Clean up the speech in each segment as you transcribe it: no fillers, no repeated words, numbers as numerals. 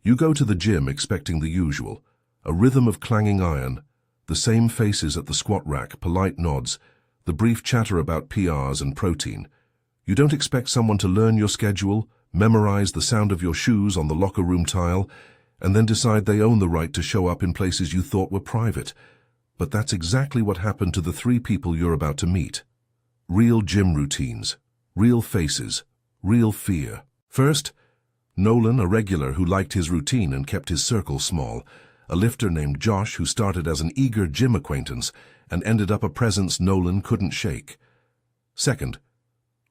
You go to the gym expecting the usual, a rhythm of clanging iron, the same faces at the squat rack, polite nods, the brief chatter about PRs and protein. You don't expect someone to learn your schedule, memorize the sound of your shoes on the locker room tile, and then decide they own the right to show up in places you thought were private. But that's exactly what happened to the three people you're about to meet. Real gym routines, real faces, real fear. First, Nolan, a regular who liked his routine and kept his circle small, a lifter named Josh who started as an eager gym acquaintance and ended up a presence Nolan couldn't shake. Second,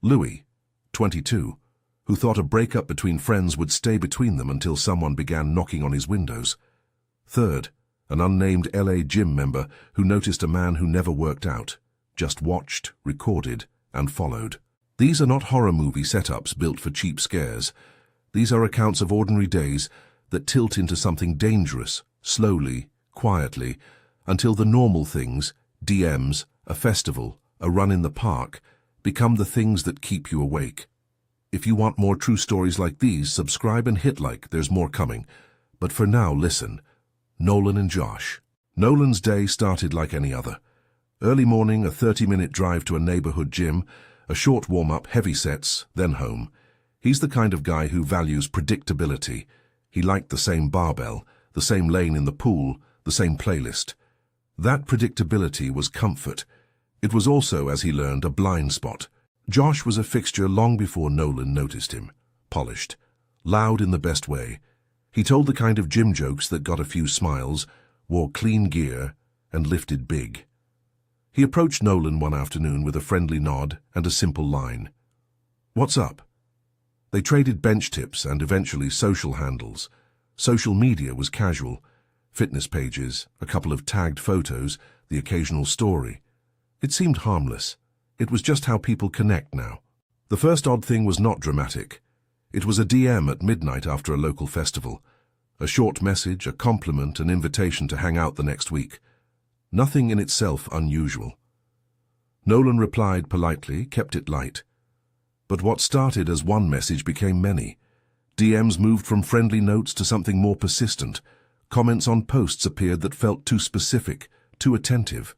Louis, 22, who thought a breakup between friends would stay between them until someone began knocking on his windows. Third, an unnamed LA gym member who noticed a man who never worked out, just watched, recorded, and followed. These are not horror movie setups built for cheap scares. These are accounts of ordinary days that tilt into something dangerous, slowly, quietly, until the normal things, DMs, a festival, a run in the park, become the things that keep you awake. If you want more true stories like these, subscribe and hit like, there's more coming. But for now, listen. Nolan and Josh. Nolan's day started like any other. Early morning, a 30-minute drive to a neighborhood gym, a short warm-up, heavy sets, then home. He's the kind of guy who values predictability. He liked the same barbell, the same lane in the pool, the same playlist. That predictability was comfort. It was also, as he learned, a blind spot. Josh was a fixture long before Nolan noticed him. Polished, loud in the best way. He told the kind of gym jokes that got a few smiles, wore clean gear, and lifted big. He approached Nolan one afternoon with a friendly nod and a simple line. "What's up?" They traded bench tips and eventually social handles. Social media was casual. Fitness pages, a couple of tagged photos, the occasional story. It seemed harmless. It was just how people connect now. The first odd thing was not dramatic. It was a DM at midnight after a local festival. A short message, a compliment, an invitation to hang out the next week. Nothing in itself unusual. Nolan replied politely, kept it light. But what started as one message became many. DMs moved from friendly notes to something more persistent. Comments on posts appeared that felt too specific, too attentive.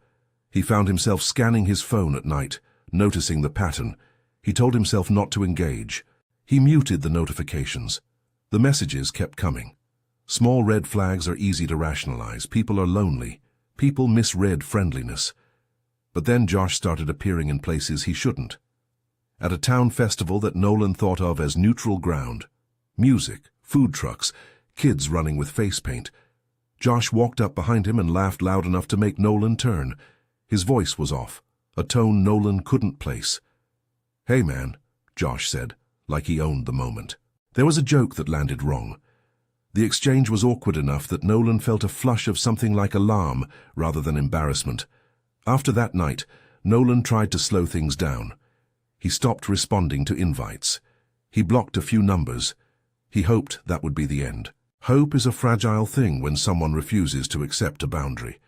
He found himself scanning his phone at night, noticing the pattern. He told himself not to engage. He muted the notifications. The messages kept coming. Small red flags are easy to rationalize. People are lonely. People misread friendliness. But then Josh started appearing in places he shouldn't. At a town festival that Nolan thought of as neutral ground. Music, food trucks, kids running with face paint. Josh walked up behind him and laughed loud enough to make Nolan turn. His voice was off, a tone Nolan couldn't place. "Hey man," Josh said, like he owned the moment. There was a joke that landed wrong. The exchange was awkward enough that Nolan felt a flush of something like alarm rather than embarrassment. After that night, Nolan tried to slow things down. He stopped responding to invites. He blocked a few numbers. He hoped that would be the end. Hope is a fragile thing when someone refuses to accept a boundary.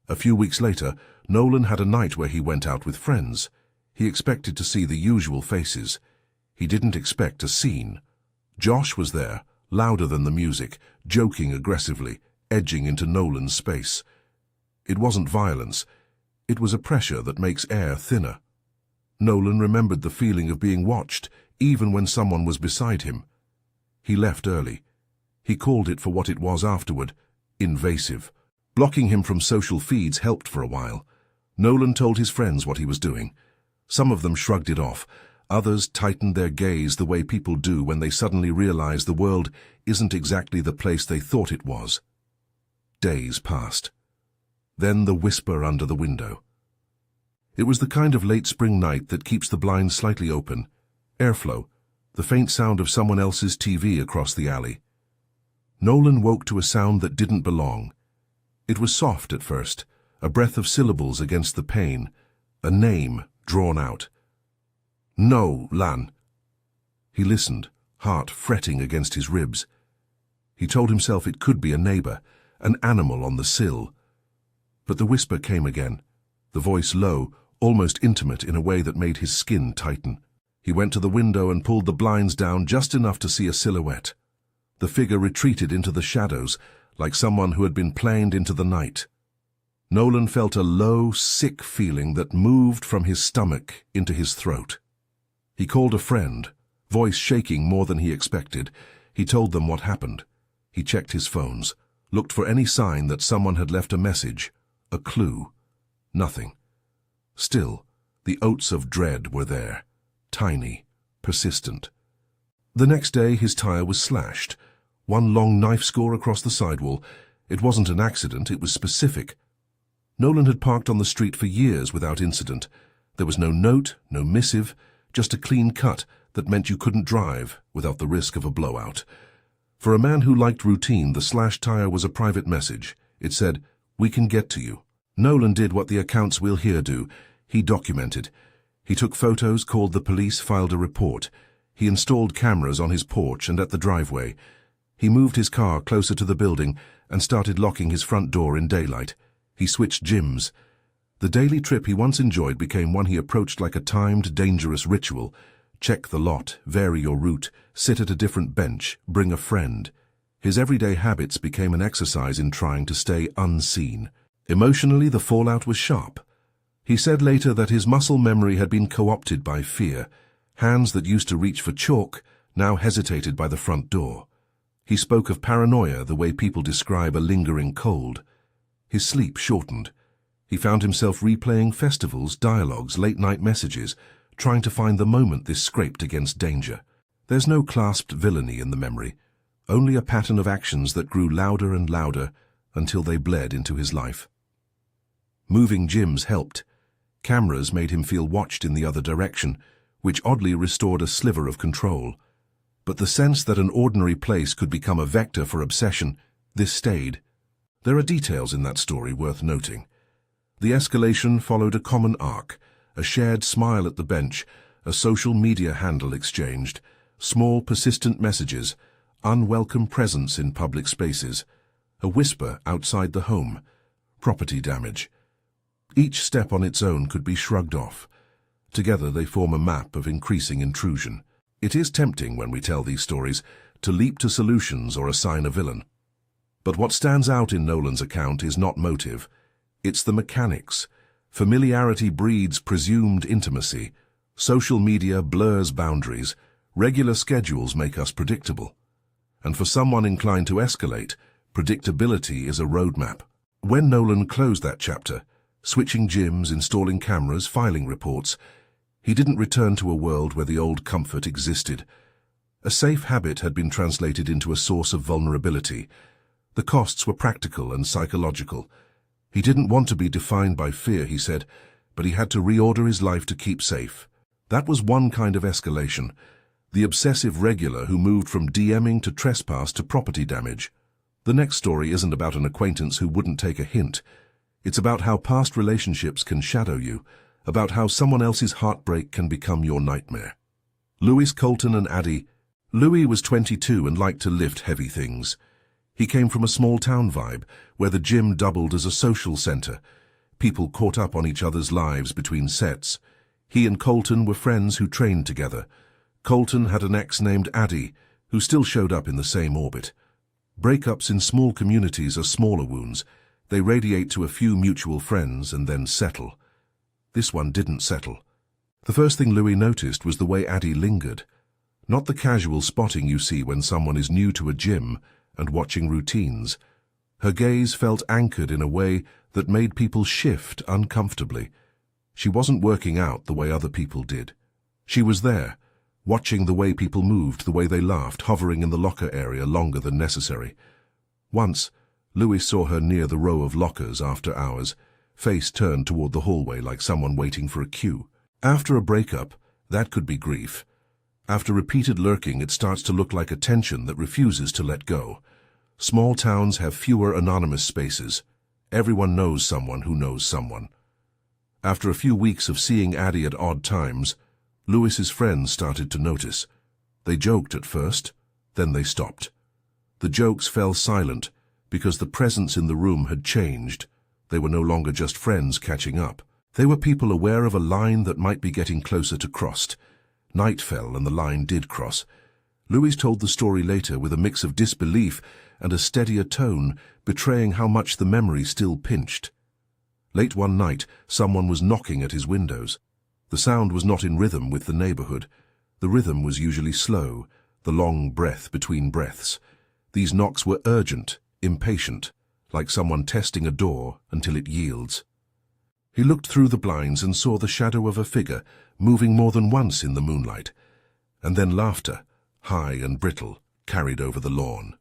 A few weeks later, Nolan had a night where he went out with friends. He expected to see the usual faces. He didn't expect a scene. Josh was there, louder than the music, joking aggressively, edging into Nolan's space. It wasn't violence. It was a pressure that makes air thinner. Nolan remembered the feeling of being watched, even when someone was beside him. He left early. He called it for what it was afterward, invasive. Blocking him from social feeds helped for a while. Nolan told his friends what he was doing. Some of them shrugged it off. Others tightened their gaze the way people do when they suddenly realize the world isn't exactly the place they thought it was. Days passed. Then the whisper under the window. It was the kind of late spring night that keeps the blinds slightly open. Airflow, the faint sound of someone else's TV across the alley. Nolan woke to a sound that didn't belong. It was soft at first, a breath of syllables against the pain, a name drawn out. "No-Lan." He listened, heart fretting against his ribs. He told himself it could be a neighbor, an animal on the sill. But the whisper came again, the voice low, almost intimate in a way that made his skin tighten. He went to the window and pulled the blinds down just enough to see a silhouette. The figure retreated into the shadows, like someone who had been planed into the night. Nolan felt a low, sick feeling that moved from his stomach into his throat. He called a friend, voice shaking more than he expected. He told them what happened. He checked his phones, looked for any sign that someone had left a message, a clue. Nothing. Still, the oats of dread were there, tiny, persistent. The next day his tire was slashed. One long knife score across the sidewall. It wasn't an accident, it was specific. Nolan had parked on the street for years without incident. There was no note, no missive, just a clean cut that meant you couldn't drive without the risk of a blowout. For a man who liked routine, the slashed tire was a private message. It said, "We can get to you." Nolan did what the accounts we'll hear do. He documented. He took photos, called the police, filed a report. He installed cameras on his porch and at the driveway. He moved his car closer to the building and started locking his front door in daylight. He switched gyms. The daily trip he once enjoyed became one he approached like a timed, dangerous ritual. Check the lot, vary your route, sit at a different bench, bring a friend. His everyday habits became an exercise in trying to stay unseen. Emotionally, the fallout was sharp. He said later that his muscle memory had been co-opted by fear. Hands that used to reach for chalk now hesitated by the front door. He spoke of paranoia the way people describe a lingering cold. His sleep shortened. He found himself replaying festivals, dialogues, late-night messages, trying to find the moment this scraped against danger. There's no clasped villainy in the memory, only a pattern of actions that grew louder and louder until they bled into his life. Moving gyms helped. Cameras made him feel watched in the other direction, which oddly restored a sliver of control. But the sense that an ordinary place could become a vector for obsession, this stayed. There are details in that story worth noting. The escalation followed a common arc, a shared smile at the bench, a social media handle exchanged, small persistent messages, unwelcome presence in public spaces, a whisper outside the home, property damage. Each step on its own could be shrugged off. Together they form a map of increasing intrusion. It is tempting when we tell these stories to leap to solutions or assign a villain. But what stands out in Nolan's account is not motive. It's the mechanics. Familiarity breeds presumed intimacy. Social media blurs boundaries. Regular schedules make us predictable. And for someone inclined to escalate, predictability is a roadmap. When Nolan closed that chapter, switching gyms, installing cameras, filing reports, he didn't return to a world where the old comfort existed. A safe habit had been translated into a source of vulnerability. The costs were practical and psychological. He didn't want to be defined by fear, he said, but he had to reorder his life to keep safe. That was one kind of escalation, the obsessive regular who moved from DMing to trespass to property damage. The next story isn't about an acquaintance who wouldn't take a hint. It's about how past relationships can shadow you, about how someone else's heartbreak can become your nightmare. Louis, Colton and Addie. Louis was 22 and liked to lift heavy things. He came from a small-town vibe, where the gym doubled as a social center. People caught up on each other's lives between sets. He and Colton were friends who trained together. Colton had an ex named Addie, who still showed up in the same orbit. Breakups in small communities are smaller wounds. They radiate to a few mutual friends and then settle. This one didn't settle. The first thing Louis noticed was the way Addie lingered. Not the casual spotting you see when someone is new to a gym and watching routines. Her gaze felt anchored in a way that made people shift uncomfortably. She wasn't working out the way other people did. She was there, watching the way people moved, the way they laughed, hovering in the locker area longer than necessary. Once, Louis saw her near the row of lockers after hours, face turned toward the hallway like someone waiting for a cue. After a breakup, that could be grief. After repeated lurking, it starts to look like a tension that refuses to let go. Small towns have fewer anonymous spaces. Everyone knows someone who knows someone. After a few weeks of seeing Addie at odd times, Louis's friends started to notice. They joked at first, then they stopped. The jokes fell silent because the presence in the room had changed. They were no longer just friends catching up. They were people aware of a line that might be getting closer to crossed. Night fell and the line did cross. Louis told the story later with a mix of disbelief and a steadier tone, betraying how much the memory still pinched. Late one night, someone was knocking at his windows. The sound was not in rhythm with the neighborhood. The rhythm was usually slow, the long breath between breaths. These knocks were urgent, impatient, like someone testing a door until it yields. He looked through the blinds and saw the shadow of a figure moving more than once in the moonlight, and then laughter, high and brittle, carried over the lawn.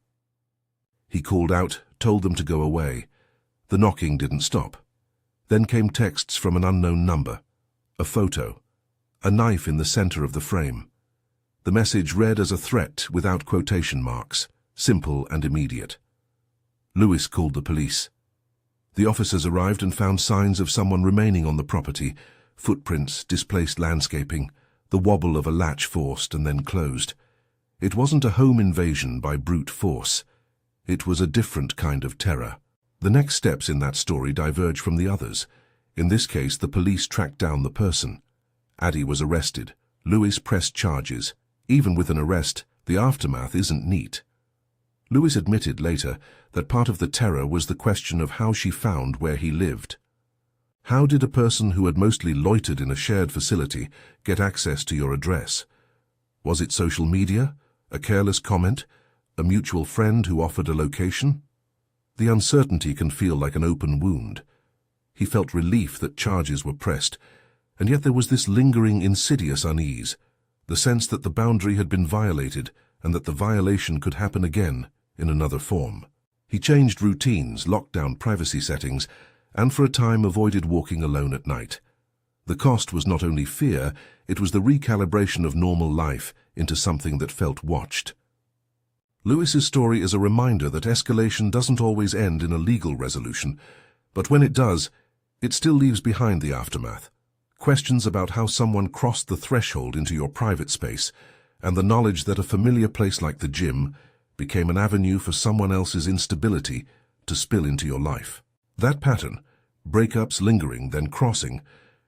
He called out, told them to go away. The knocking didn't stop. Then came texts from an unknown number, a photo, a knife in the center of the frame. The message read as a threat without quotation marks, simple and immediate. Louis called the police. The officers arrived and found signs of someone remaining on the property, footprints, displaced landscaping, the wobble of a latch forced and then closed. It wasn't a home invasion by brute force. It was a different kind of terror. The next steps in that story diverge from the others. In this case, the police tracked down the person. Addie was arrested. Louis pressed charges. Even with an arrest, the aftermath isn't neat. Louis admitted later that part of the terror was the question of how she found where he lived. How did a person who had mostly loitered in a shared facility get access to your address? Was it social media? A careless comment? A mutual friend who offered a location? The uncertainty can feel like an open wound. He felt relief that charges were pressed, and yet there was this lingering, insidious unease, the sense that the boundary had been violated and that the violation could happen again in another form. He changed routines, locked down privacy settings, and for a time avoided walking alone at night. The cost was not only fear, it was the recalibration of normal life into something that felt watched. Louis's story is a reminder that escalation doesn't always end in a legal resolution, but when it does, it still leaves behind the aftermath. Questions about how someone crossed the threshold into your private space, and the knowledge that a familiar place like the gym became an avenue for someone else's instability to spill into your life. That pattern, breakups lingering, then crossing,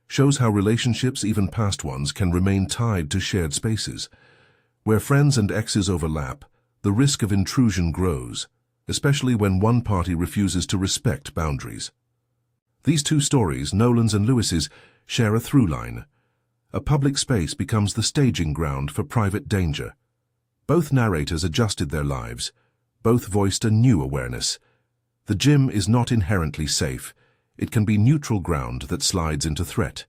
shows how relationships, even past ones, can remain tied to shared spaces. Where friends and exes overlap, the risk of intrusion grows, especially when one party refuses to respect boundaries. These two stories, Nolan's and Louis's, share a through line. A public space becomes the staging ground for private danger. Both narrators adjusted their lives. Both voiced a new awareness. The gym is not inherently safe. It can be neutral ground that slides into threat.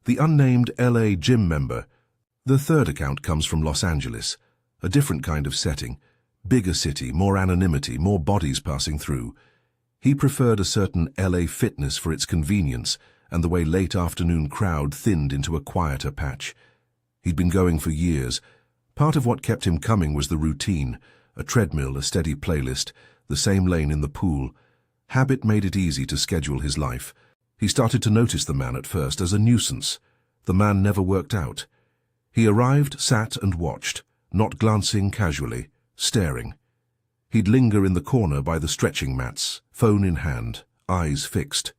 The unnamed LA gym member. The third account comes from Los Angeles, a different kind of setting, bigger city, more anonymity, more bodies passing through. He preferred a certain LA fitness for its convenience and the way late afternoon crowd thinned into a quieter patch. He'd been going for years. Part of what kept him coming was the routine, a treadmill, a steady playlist, the same lane in the pool. Habit made it easy to schedule his life. He started to notice the man at first as a nuisance. The man never worked out. He arrived, sat and watched, not glancing casually, staring. He'd linger in the corner by the stretching mats, phone in hand, eyes fixed.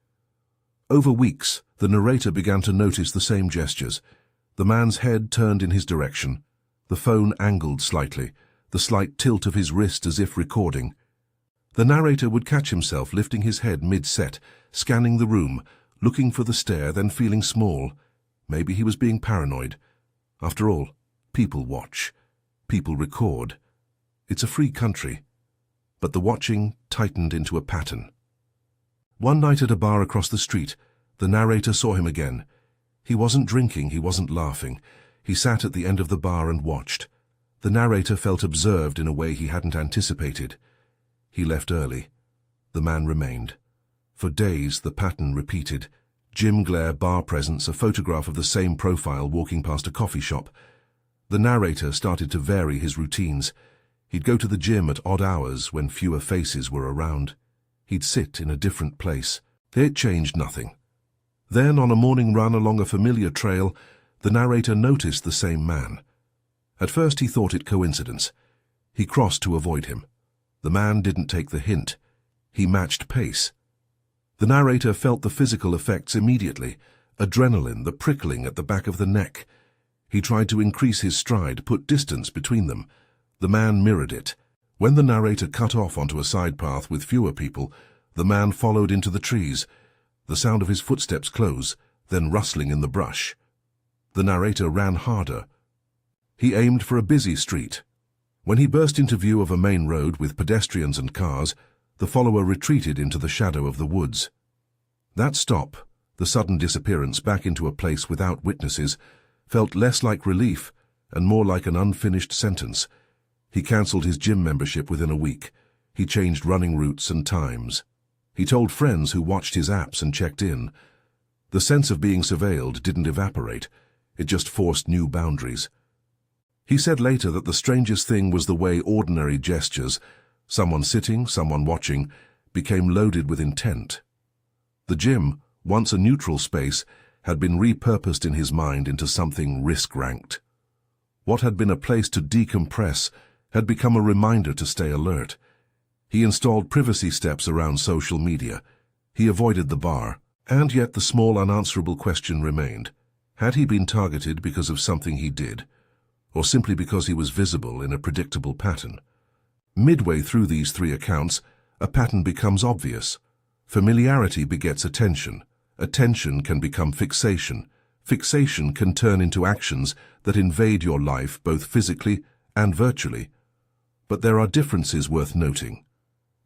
Over weeks, the narrator began to notice the same gestures. The man's head turned in his direction, the phone angled slightly, the slight tilt of his wrist as if recording. The narrator would catch himself lifting his head mid-set, scanning the room, looking for the stare, then feeling small. Maybe he was being paranoid. After all, people watch. People record. It's a free country. But the watching tightened into a pattern. One night at a bar across the street, the narrator saw him again. He wasn't drinking, he wasn't laughing. He sat at the end of the bar and watched. The narrator felt observed in a way he hadn't anticipated. He left early. The man remained. For days, the pattern repeated. Gym glare, bar presence, a photograph of the same profile walking past a coffee shop. The narrator started to vary his routines. He'd go to the gym at odd hours when fewer faces were around. He'd sit in a different place. It changed nothing. Then, on a morning run along a familiar trail, the narrator noticed the same man. At first he thought it coincidence. He crossed to avoid him. The man didn't take the hint. He matched pace. The narrator felt the physical effects immediately. Adrenaline, the prickling at the back of the neck. He tried to increase his stride, put distance between them. The man mirrored it. When the narrator cut off onto a side path with fewer people, the man followed into the trees, the sound of his footsteps close, then rustling in the brush. The narrator ran harder. He aimed for a busy street. When he burst into view of a main road with pedestrians and cars, the follower retreated into the shadow of the woods. That stop, the sudden disappearance back into a place without witnesses, felt less like relief and more like an unfinished sentence. He cancelled his gym membership within a week. He changed running routes and times. He told friends who watched his apps and checked in. The sense of being surveilled didn't evaporate. It just forced new boundaries. He said later that the strangest thing was the way ordinary gestures, someone sitting, someone watching, became loaded with intent. The gym, once a neutral space, had been repurposed in his mind into something risk-ranked. What had been a place to decompress had become a reminder to stay alert. He installed privacy steps around social media. He avoided the bar, and yet the small unanswerable question remained. Had he been targeted because of something he did, or simply because he was visible in a predictable pattern? Midway through these three accounts, a pattern becomes obvious. Familiarity begets attention. Attention can become fixation. Fixation can turn into actions that invade your life both physically and virtually. But there are differences worth noting.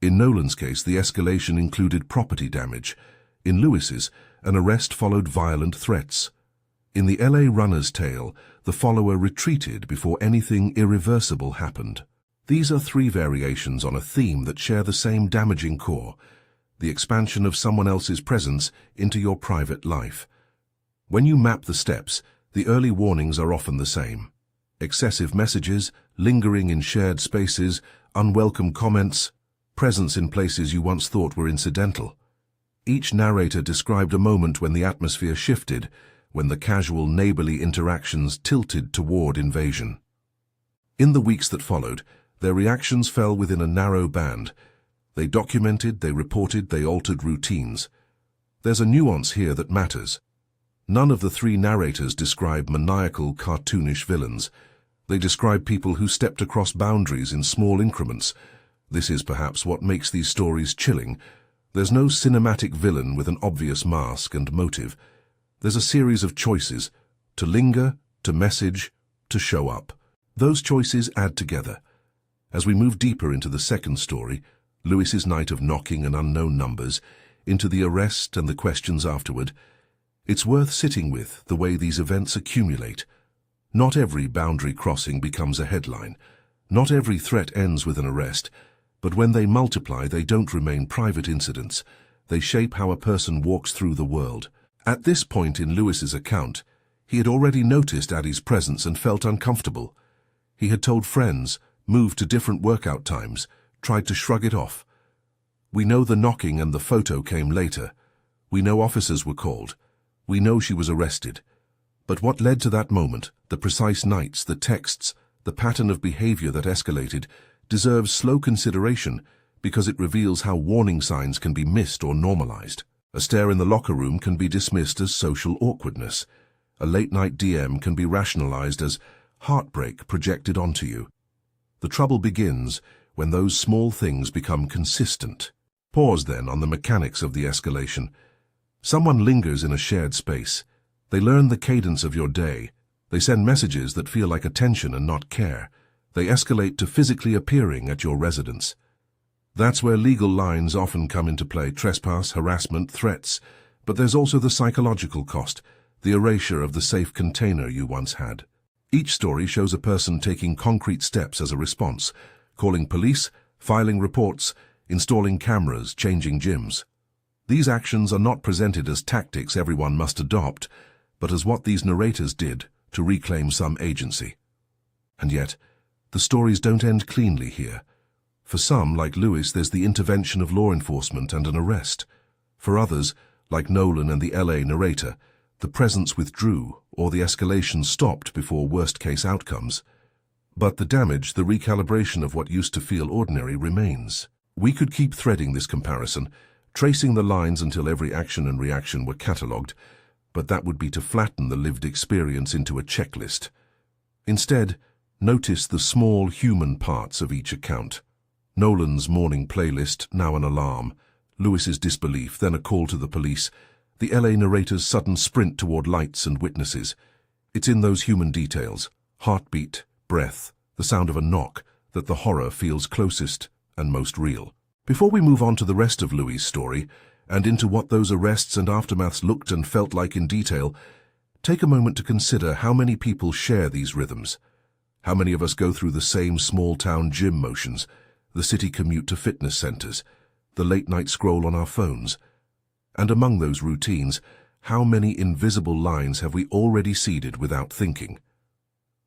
In Nolan's case, the escalation included property damage. In Lewis's, an arrest followed violent threats. In the LA runner's tale, the follower retreated before anything irreversible happened. These are three variations on a theme that share the same damaging core: the expansion of someone else's presence into your private life. When you map the steps, the early warnings are often the same. Excessive messages, lingering in shared spaces, unwelcome comments, presence in places you once thought were incidental. Each narrator described a moment when the atmosphere shifted, when the casual neighborly interactions tilted toward invasion. In the weeks that followed, their reactions fell within a narrow band. They documented, they reported, they altered routines. There's a nuance here that matters. None of the three narrators describe maniacal, cartoonish villains. They describe people who stepped across boundaries in small increments. This is perhaps what makes these stories chilling. There's no cinematic villain with an obvious mask and motive. There's a series of choices: to linger, to message, to show up. Those choices add together. As we move deeper into the second story, Lewis's night of knocking and unknown numbers, into the arrest and the questions afterward, it's worth sitting with the way these events accumulate. Not every boundary crossing becomes a headline. Not every threat ends with an arrest. But when they multiply, they don't remain private incidents. They shape how a person walks through the world. At this point in Lewis's account, he had already noticed Addie's presence and felt uncomfortable. He had told friends, moved to different workout times, tried to shrug it off. We know the knocking and the photo came later. We know officers were called. We know she was arrested. But what led to that moment, the precise nights, the texts, the pattern of behavior that escalated, deserves slow consideration because it reveals how warning signs can be missed or normalized. A stare in the locker room can be dismissed as social awkwardness. A late-night DM can be rationalized as heartbreak projected onto you. The trouble begins when those small things become consistent. Pause then on the mechanics of the escalation. Someone lingers in a shared space. They learn the cadence of your day. They send messages that feel like attention and not care. They escalate to physically appearing at your residence. That's where legal lines often come into play: trespass, harassment, threats. But there's also the psychological cost, the erasure of the safe container you once had. Each story shows a person taking concrete steps as a response: calling police, filing reports, installing cameras, changing gyms. These actions are not presented as tactics everyone must adopt, but as what these narrators did to reclaim some agency. And yet, the stories don't end cleanly here. For some, like Lewis, there's the intervention of law enforcement and an arrest. For others, like Nolan and the LA narrator, the presence withdrew or the escalation stopped before worst-case outcomes. But the damage, the recalibration of what used to feel ordinary, remains. We could keep threading this comparison, tracing the lines until every action and reaction were catalogued, but that would be to flatten the lived experience into a checklist. Instead, notice the small human parts of each account. Nolan's morning playlist, now an alarm. Lewis's disbelief, then a call to the police. The LA narrator's sudden sprint toward lights and witnesses. It's in those human details, heartbeat, breath, the sound of a knock, that the horror feels closest and most real. Before we move on to the rest of Louis' story, and into what those arrests and aftermaths looked and felt like in detail, take a moment to consider how many people share these rhythms. How many of us go through the same small-town gym motions, the city commute to fitness centers, the late-night scroll on our phones? And among those routines, how many invisible lines have we already seeded without thinking?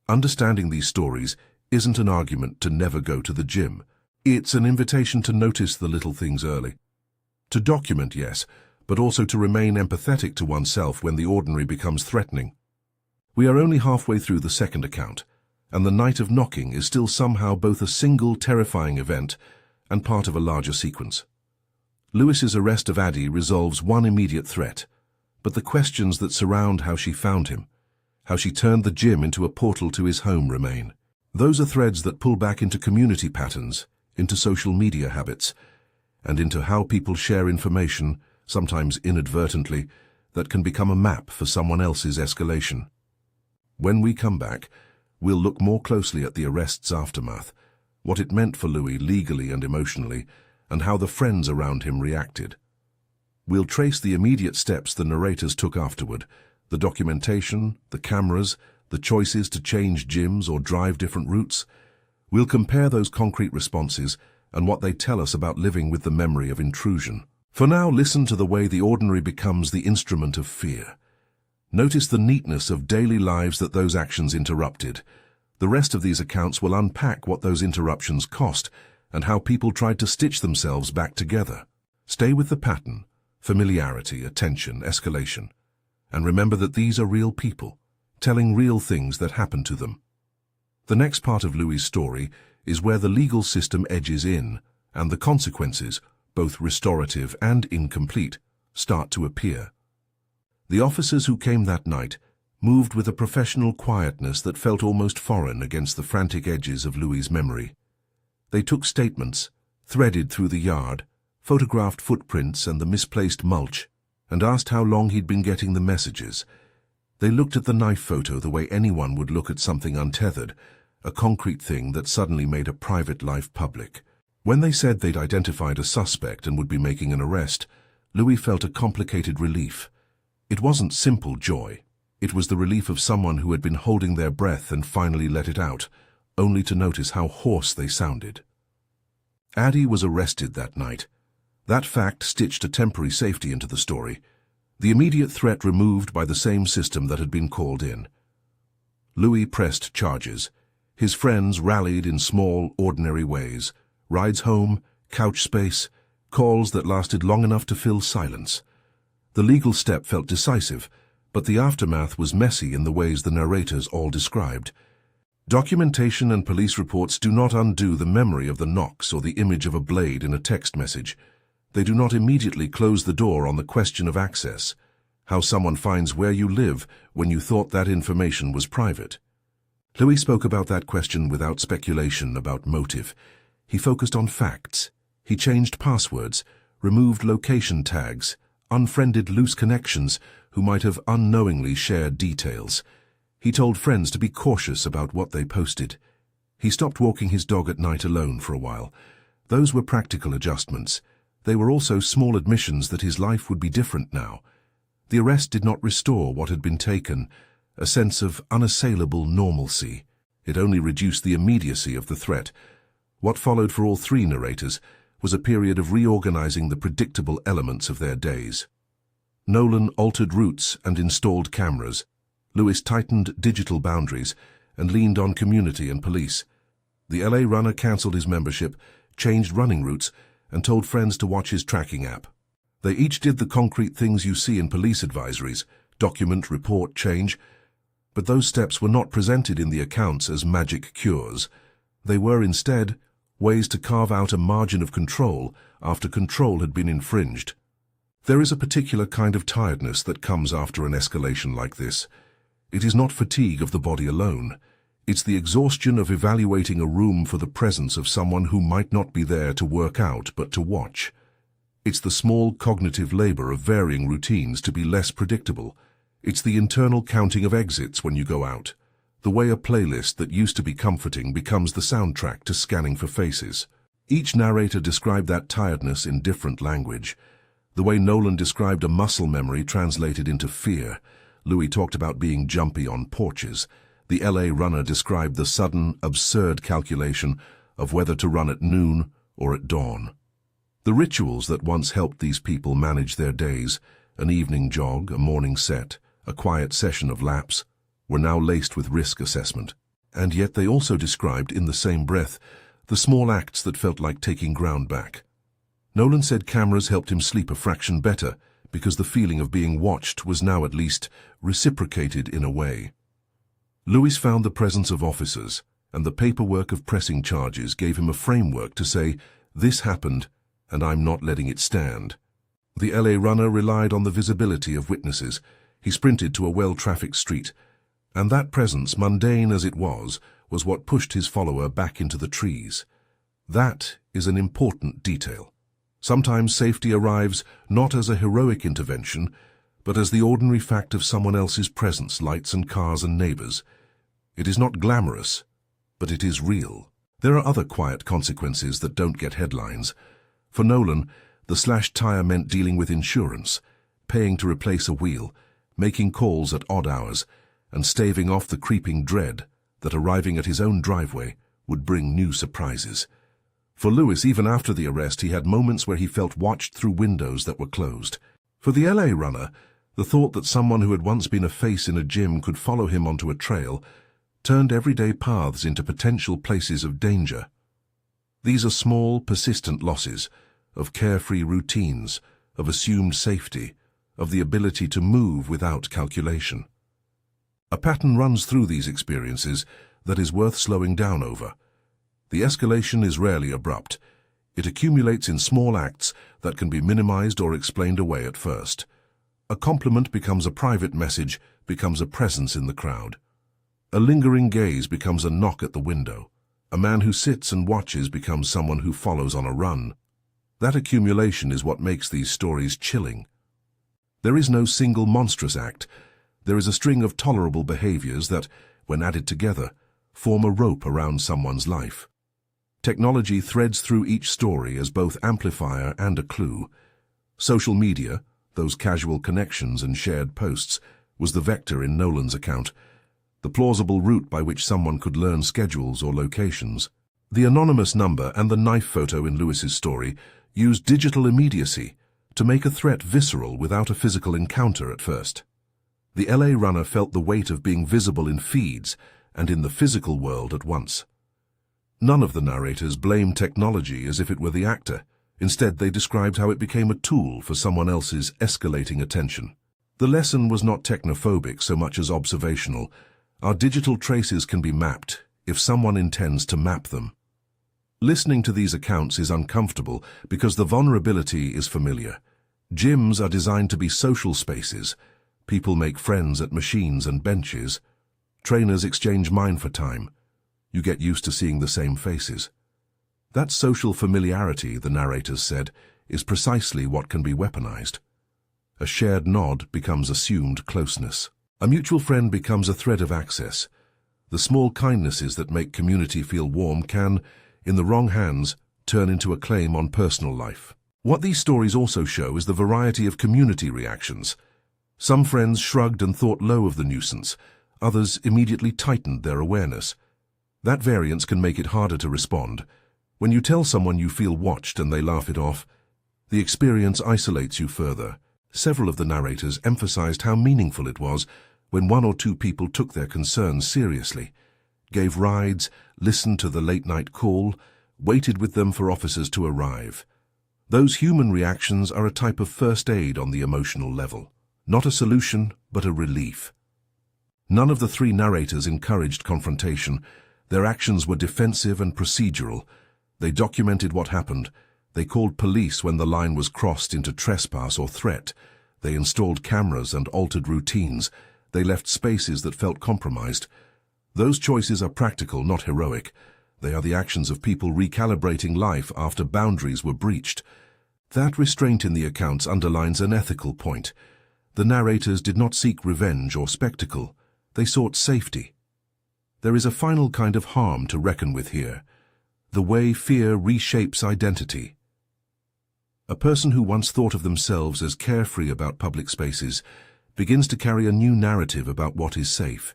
Understanding these stories isn't an argument to never go to the gym. It's an invitation to notice the little things early. To document, yes, but also to remain empathetic to oneself when the ordinary becomes threatening. We are only halfway through the second account, and the night of knocking is still somehow both a single terrifying event and part of a larger sequence. Lewis's arrest of Addie resolves one immediate threat, but the questions that surround how she found him, how she turned the gym into a portal to his home, remain. Those are threads that pull back into community patterns, into social media habits, and into how people share information, sometimes inadvertently, that can become a map for someone else's escalation. When we come back, we'll look more closely at the arrest's aftermath, what it meant for Louis legally and emotionally, and how the friends around him reacted. We'll trace the immediate steps the narrators took afterward, the documentation, the cameras, the choices to change gyms or drive different routes. We'll compare those concrete responses and what they tell us about living with the memory of intrusion. For now, listen to the way the ordinary becomes the instrument of fear. Notice the neatness of daily lives that those actions interrupted. The rest of these accounts will unpack what those interruptions cost and how people tried to stitch themselves back together. Stay with the pattern, familiarity, attention, escalation. And remember that these are real people, telling real things that happened to them. The next part of Louis' story is where the legal system edges in, and the consequences, both restorative and incomplete, start to appear. The officers who came that night moved with a professional quietness that felt almost foreign against the frantic edges of Louis' memory. They took statements, threaded through the yard, photographed footprints and the misplaced mulch, and asked how long he'd been getting the messages. They looked at the knife photo the way anyone would look at something untethered, a concrete thing that suddenly made a private life public. When they said they'd identified a suspect and would be making an arrest, Louis felt a complicated relief. It wasn't simple joy. It was the relief of someone who had been holding their breath and finally let it out, only to notice how hoarse they sounded. Addie was arrested that night. That fact stitched a temporary safety into the story, the immediate threat removed by the same system that had been called in. Louis pressed charges. His friends rallied in small, ordinary ways. Rides home, couch space, calls that lasted long enough to fill silence. The legal step felt decisive, but the aftermath was messy in the ways the narrators all described. Documentation and police reports do not undo the memory of the knocks or the image of a blade in a text message. They do not immediately close the door on the question of access, how someone finds where you live when you thought that information was private. Louis spoke about that question without speculation about motive. He focused on facts. He changed passwords, removed location tags, unfriended loose connections who might have unknowingly shared details. He told friends to be cautious about what they posted. He stopped walking his dog at night alone for a while. Those were practical adjustments. They were also small admissions that his life would be different now. The arrest did not restore what had been taken, a sense of unassailable normalcy. It only reduced the immediacy of the threat. What followed for all three narrators was a period of reorganizing the predictable elements of their days. Nolan altered routes and installed cameras. Louis tightened digital boundaries and leaned on community and police. The LA runner canceled his membership, changed running routes, and told friends to watch his tracking app. They each did the concrete things you see in police advisories: document, report, change. But those steps were not presented in the accounts as magic cures. They were instead ways to carve out a margin of control after control had been infringed. There is a particular kind of tiredness that comes after an escalation like this. It is not fatigue of the body alone. It's the exhaustion of evaluating a room for the presence of someone who might not be there to work out but to watch. It's the small cognitive labor of varying routines to be less predictable. It's the internal counting of exits when you go out. The way a playlist that used to be comforting becomes the soundtrack to scanning for faces. Each narrator described that tiredness in different language. The way Nolan described a muscle memory translated into fear. Louis talked about being jumpy on porches. The LA runner described the sudden, absurd calculation of whether to run at noon or at dawn. The rituals that once helped these people manage their days, an evening jog, a morning set, a quiet session of laps, were now laced with risk assessment. And yet they also described, in the same breath, the small acts that felt like taking ground back. Nolan said cameras helped him sleep a fraction better because the feeling of being watched was now at least reciprocated in a way. Louis found the presence of officers and the paperwork of pressing charges gave him a framework to say, "This happened, and I'm not letting it stand." The LA runner relied on the visibility of witnesses. He sprinted to a well-trafficked street, and that presence, mundane as it was what pushed his follower back into the trees. That is an important detail. Sometimes safety arrives not as a heroic intervention, but as the ordinary fact of someone else's presence, lights and cars and neighbors. It is not glamorous, but it is real. There are other quiet consequences that don't get headlines. For Nolan, the slashed tire meant dealing with insurance, paying to replace a wheel, making calls at odd hours, and staving off the creeping dread that arriving at his own driveway would bring new surprises. For Louis, even after the arrest, he had moments where he felt watched through windows that were closed. For the LA runner, the thought that someone who had once been a face in a gym could follow him onto a trail turned everyday paths into potential places of danger. These are small, persistent losses of carefree routines, of assumed safety, of the ability to move without calculation. A pattern runs through these experiences that is worth slowing down over. The escalation is rarely abrupt. It accumulates in small acts that can be minimized or explained away at first. A compliment becomes a private message, becomes a presence in the crowd. A lingering gaze becomes a knock at the window. A man who sits and watches becomes someone who follows on a run. That accumulation is what makes these stories chilling. There is no single monstrous act. There is a string of tolerable behaviors that, when added together, form a rope around someone's life. Technology threads through each story as both amplifier and a clue. Social media, those casual connections and shared posts, was the vector in Nolan's account, the plausible route by which someone could learn schedules or locations. The anonymous number and the knife photo in Louis's story used digital immediacy to make a threat visceral without a physical encounter at first. The LA runner felt the weight of being visible in feeds and in the physical world at once. None of the narrators blamed technology as if it were the actor. Instead, they described how it became a tool for someone else's escalating attention. The lesson was not technophobic so much as observational. Our digital traces can be mapped if someone intends to map them. Listening to these accounts is uncomfortable because the vulnerability is familiar. Gyms are designed to be social spaces. People make friends at machines and benches. Trainers exchange mind for time. You get used to seeing the same faces. That social familiarity, the narrators said, is precisely what can be weaponized. A shared nod becomes assumed closeness. A mutual friend becomes a thread of access. The small kindnesses that make community feel warm can, in the wrong hands, turn into a claim on personal life. What these stories also show is the variety of community reactions. Some friends shrugged and thought low of the nuisance. Others immediately tightened their awareness. That variance can make it harder to respond. When you tell someone you feel watched and they laugh it off, the experience isolates you further. Several of the narrators emphasized how meaningful it was when one or two people took their concerns seriously, gave rides, listened to the late-night call, waited with them for officers to arrive. Those human reactions are a type of first aid on the emotional level. Not a solution, but a relief. None of the three narrators encouraged confrontation. Their actions were defensive and procedural. They documented what happened, They called police when the line was crossed into trespass or threat. They installed cameras and altered routines. They left spaces that felt compromised. Those choices are practical, not heroic. They are the actions of people recalibrating life after boundaries were breached. That restraint in the accounts underlines an ethical point. The narrators did not seek revenge or spectacle. They sought safety. There is a final kind of harm to reckon with here: the way fear reshapes identity. A person who once thought of themselves as carefree about public spaces begins to carry a new narrative about what is safe.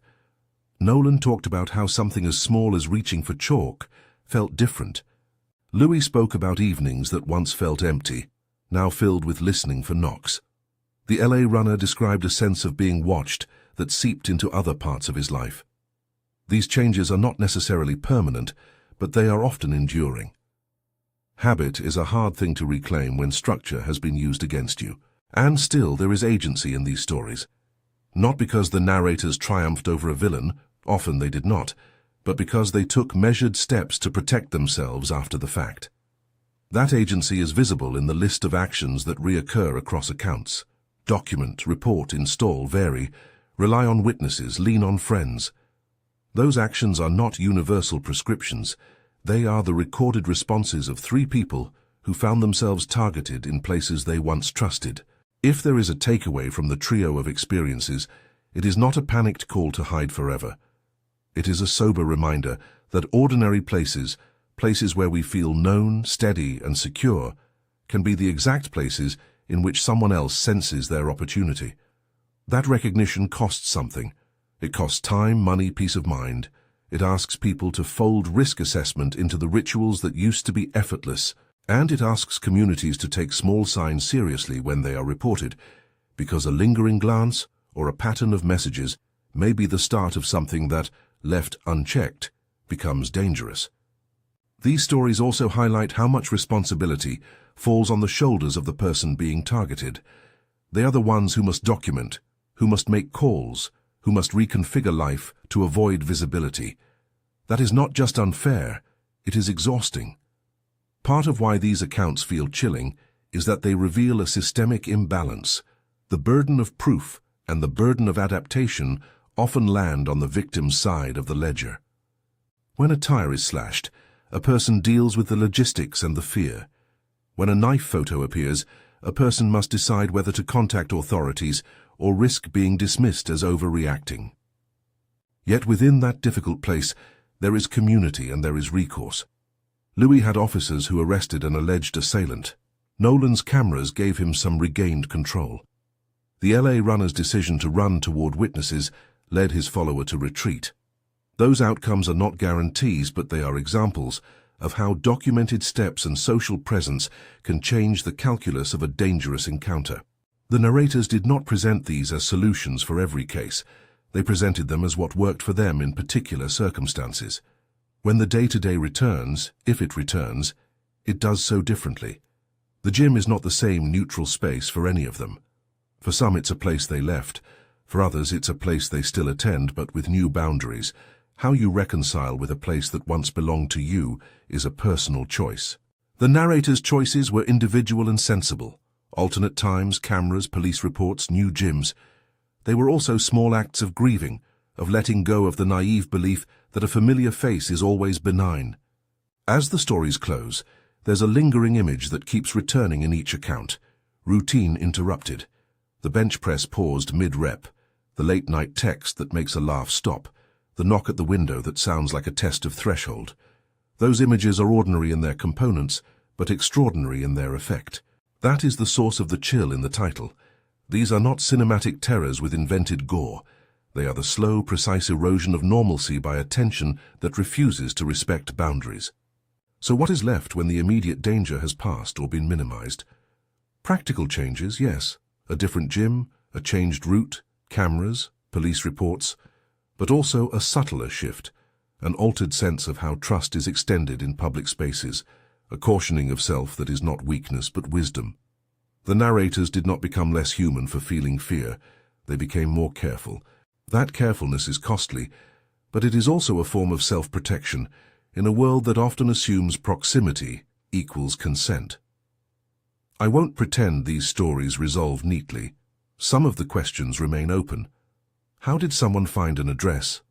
Nolan talked about how something as small as reaching for chalk felt different. Louis spoke about evenings that once felt empty, now filled with listening for knocks. The LA runner described a sense of being watched that seeped into other parts of his life. These changes are not necessarily permanent, but they are often enduring. Habit is a hard thing to reclaim when structure has been used against you. And still there is agency in these stories. Not because the narrators triumphed over a villain, often they did not, but because they took measured steps to protect themselves after the fact. That agency is visible in the list of actions that reoccur across accounts. Document, report, install, vary, rely on witnesses, lean on friends. Those actions are not universal prescriptions. They are the recorded responses of 3 people who found themselves targeted in places they once trusted. If there is a takeaway from the trio of experiences, it is not a panicked call to hide forever. It is a sober reminder that ordinary places, places where we feel known, steady, and secure, can be the exact places in which someone else senses their opportunity. That recognition costs something. It costs time, money, peace of mind. It asks people to fold risk assessment into the rituals that used to be effortless, and it asks communities to take small signs seriously when they are reported, because a lingering glance or a pattern of messages may be the start of something that, left unchecked, becomes dangerous. These stories also highlight how much responsibility falls on the shoulders of the person being targeted. They are the ones who must document, who must make calls, who must reconfigure life to avoid visibility. That is not just unfair, it is exhausting. Part of why these accounts feel chilling is that they reveal a systemic imbalance. The burden of proof and the burden of adaptation often land on the victim's side of the ledger. When a tire is slashed, a person deals with the logistics and the fear. When a knife photo appears, a person must decide whether to contact authorities or risk being dismissed as overreacting. Yet within that difficult place, there is community and there is recourse. Louis had officers who arrested an alleged assailant. Nolan's cameras gave him some regained control. The LA runner's decision to run toward witnesses led his follower to retreat. Those outcomes are not guarantees, but they are examples of how documented steps and social presence can change the calculus of a dangerous encounter. The narrators did not present these as solutions for every case. They presented them as what worked for them in particular circumstances. When the day-to-day returns, if it returns, it does so differently. The gym is not the same neutral space for any of them. For some it's a place they left. For others it's a place they still attend, but with new boundaries. How you reconcile with a place that once belonged to you is a personal choice. The narrator's choices were individual and sensible. Alternate times, cameras, police reports, new gyms. They were also small acts of grieving, of letting go of the naive belief that a familiar face is always benign. As the stories close, there's a lingering image that keeps returning in each account. Routine interrupted. The bench press paused mid-rep. The late-night text that makes a laugh stop. The knock at the window that sounds like a test of threshold. Those images are ordinary in their components, but extraordinary in their effect. That is the source of the chill in the title. These are not cinematic terrors with invented gore. They are the slow, precise erosion of normalcy by a tension that refuses to respect boundaries. So what is left when the immediate danger has passed or been minimized? Practical changes, yes. A different gym, a changed route, cameras, police reports, but also a subtler shift, an altered sense of how trust is extended in public spaces, a cautioning of self that is not weakness but wisdom. The narrators did not become less human for feeling fear. They became more careful. That carefulness is costly, but it is also a form of self-protection in a world that often assumes proximity equals consent. I won't pretend these stories resolve neatly. Some of the questions remain open. How did someone find an address?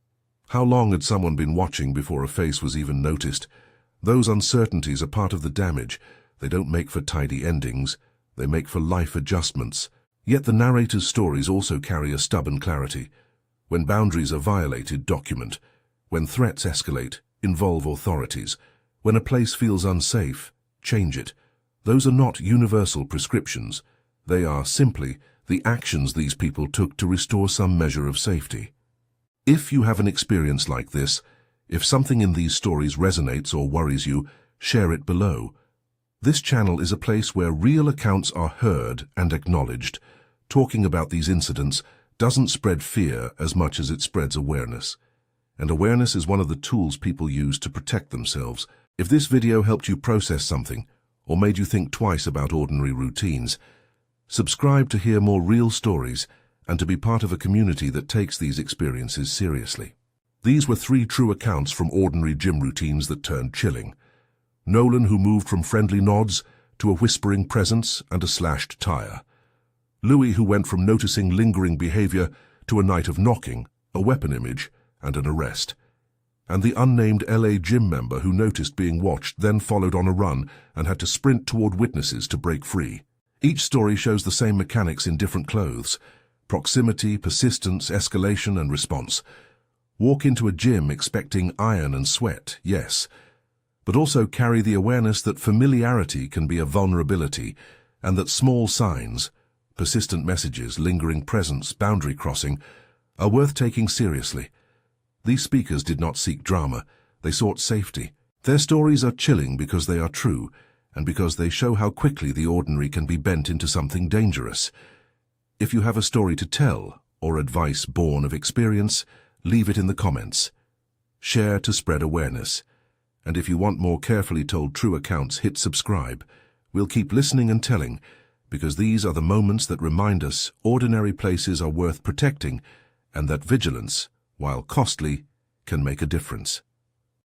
How long had someone been watching before a face was even noticed? Those uncertainties are part of the damage. They don't make for tidy endings. They make for life adjustments. Yet the narrator's stories also carry a stubborn clarity. When boundaries are violated, document. When threats escalate, involve authorities. When a place feels unsafe, change it. Those are not universal prescriptions. They are simply the actions these people took to restore some measure of safety. If you have an experience like this, if something in these stories resonates or worries you, share it below. This channel is a place where real accounts are heard and acknowledged. Talking about these incidents doesn't spread fear as much as it spreads awareness. And awareness is one of the tools people use to protect themselves. If this video helped you process something, or made you think twice about ordinary routines, subscribe to hear more real stories and to be part of a community that takes these experiences seriously. These were 3 true accounts from ordinary gym routines that turned chilling. Nolan, who moved from friendly nods to a whispering presence and a slashed tire. Louis, who went from noticing lingering behavior to a night of knocking, a weapon image, and an arrest. And the unnamed LA gym member who noticed being watched, then followed on a run and had to sprint toward witnesses to break free. Each story shows the same mechanics in different clothes: proximity, persistence, escalation, and response. Walk into a gym expecting iron and sweat, yes, but also carry the awareness that familiarity can be a vulnerability, and that small signs, persistent messages, lingering presence, boundary crossing, are worth taking seriously. These speakers did not seek drama, they sought safety. Their stories are chilling because they are true, and because they show how quickly the ordinary can be bent into something dangerous. If you have a story to tell, or advice born of experience, leave it in the comments. Share to spread awareness. And if you want more carefully told true accounts, hit subscribe. We'll keep listening and telling, because these are the moments that remind us ordinary places are worth protecting, and that vigilance, while costly, can make a difference.